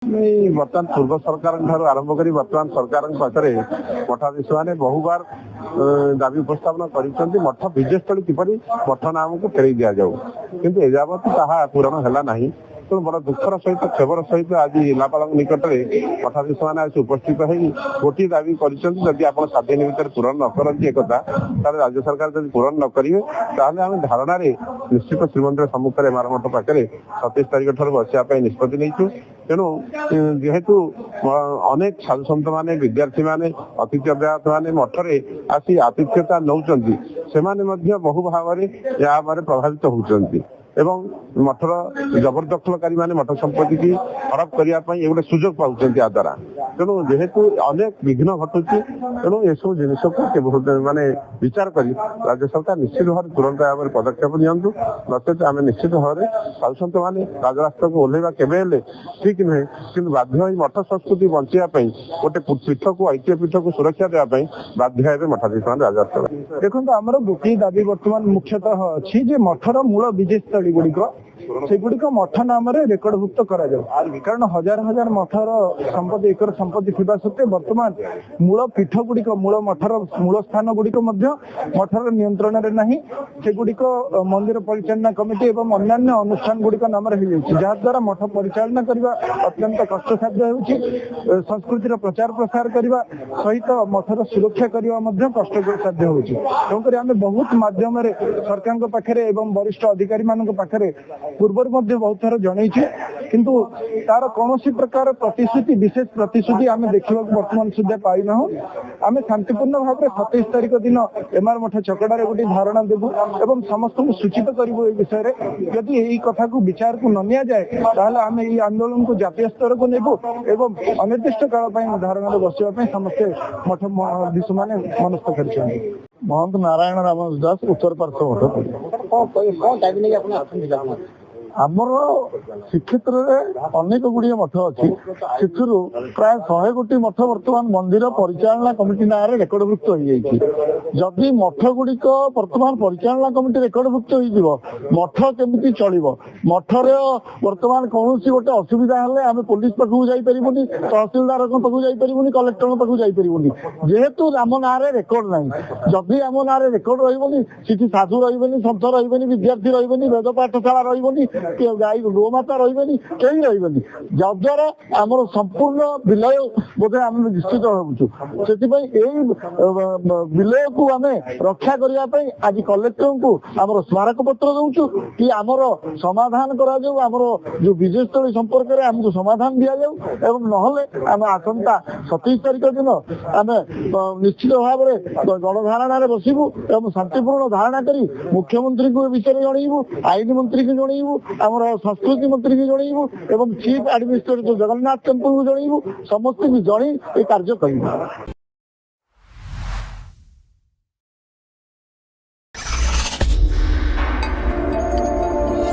बर्तमान पूर्व सरकार आरंभ कर बर्तमान सरकार पाखे मठाधीश मैंने बहुबार दाबी उपस्थापन कर मठ विजयस्थली किपरि मठ नाम को फेर दि जाऊ किंतु एजावत ताहा पूरण है तेणु बड़ा दुखर सहित खेबर सहित आज जिलापाल निकट में मठाधीश मैंने आज उपस्थित हो गोटे दाबी करदी आप 7 दिन भर पूरण न करती एक राज्य सरकार जब पूरण न करेंगे आम धारणा निश्चित श्रीमंदिर सम्मुखें मारमठ पाखे 27 तारीख ठार बसापी निष्पत्ति नहीं तेणु जेहेतु अनेक साधु सन्त मैंने विद्यार्थी मैंने अतिथि अभ्यागत मैंने मठरे आसी आतिथ्यता नौकरी से बहु भाव में या प्रभावित होती एवं मठर जबरदखलकारी माने मठ संपत्ति की खराब करने ये सुजोग पाँच द्वारा तेणु जेहेतु अनेक विघ्न घटुची तेणु ये सब जिनस को माने विचार कर राज्य सरकार निश्चित भाव तुरंत भाव में पदक्षेप नियंतु नचेत आम निश्चित भाव में साधु सन्त मैंने राजरास्ता को ओह्लैवा केवे ठीक नुहे कि बाध्य मठ संस्कृति बचाई गोटे पीठ को ऐतिह्य पीठ को सुरक्षा देवाई बाध्य हे मठाधीश मैंने राजरास्ता देखो आमर गोटे दाबी बर्तमान मुख्यतः अच्छी मठर मूल विजयस्थली गुड़िक सेगुड़िक मठ नाम रेकर्डभुक्त कारण हजार हजार मठर संपत्ति एकर संपत्ति थिबा सत्वे वर्तमान मूल पीठ गुड़िक मूल मठर मूल स्थान गुड़िक मठर नियंत्रण में नहीं सेगुड़िक मंदिर परिचालना कमिटी एवं अन्य अनुष्ठान गुड़िक नाम जहाद्वारा मठ परिचालना करने अत्यंत कष्टसाध्य हो संस्कृतिर प्रचार प्रसार करने सहित मठर सुरक्षा करने कष्टसाध्य होकर आम बहुत मध्यम सरकार पाखे एवं वरिष्ठ अधिकारी मान पाखे पूर्व बहुत थर जनईचे किंतु तार कौन प्रकार प्रतिश्रुति विशेष प्रतिश्रुति आम देखा बर्तमान सुधा पाईना आम शांतिपूर्ण भाव में 27 तारीख दिन एमआर मठ चकड़े गोटे धारणा देवु एवं समस्त को सूचित करूँ ये विषय में जदि यही कथा को विचार को न नि जाए आम ये आंदोलन को जातीय स्तर को नेबू एवं अनिर्दिष्ट काल धारणा बसवाई समस्ते मठ अधीश मैंने मनस्थ कर महंत नारायण राम दास उत्तर पार्श्व आमर श्रीक्षेत्र में अनेक गुड़िया मठ अच्छी से प्राय 100 कोटी मठ बर्तमान मंदिर परिचालना कमिटी ना रेकर्डभुक्त हो जदि मठ गुड़िक बर्तमान परिचालना कमिटी रेकर्डभुक्त हो मठ केमी चलो मठर बर्तमान कौन गोटे असुविधा हेल्ले आम पुलिस पाखु जापरूनी तहसिलदार पाखु जापरूनी कलेक्टर पाखु जापरूनी जेहेतु आम ना रेकर्ड ना जदि आम ना रेकर्ड रही साधु रही सन्थ रही विद्यार्थी रही वेद पाठशाला रही गाई गोमाता रही कहीं रही जद्वारा आमर संपूर्ण विलय बोधे आम निश्चित होचु से विलय को आम रक्षा करने आज कलेक्टर को आम स्मारक पत्र दौचु कि आमर समाधान करा आमर जो विजयस्थली संपर्क में आमको समाधान दि जाऊ एवं नहले आम आसंता 27 तारीख दिन आम निश्चित भाव में गणधारणा बसबू एवं शांतिपूर्ण धारणा कर मुख्यमंत्री को विषय जनइबू आईन मंत्री को जनइबू आमर संस्कृति मंत्री को जनइबू एवं चीफ एडमिनिस्ट्रेटर जगन्नाथ टेम्पल को जनइबू समस्त को जन ये कार्य कर।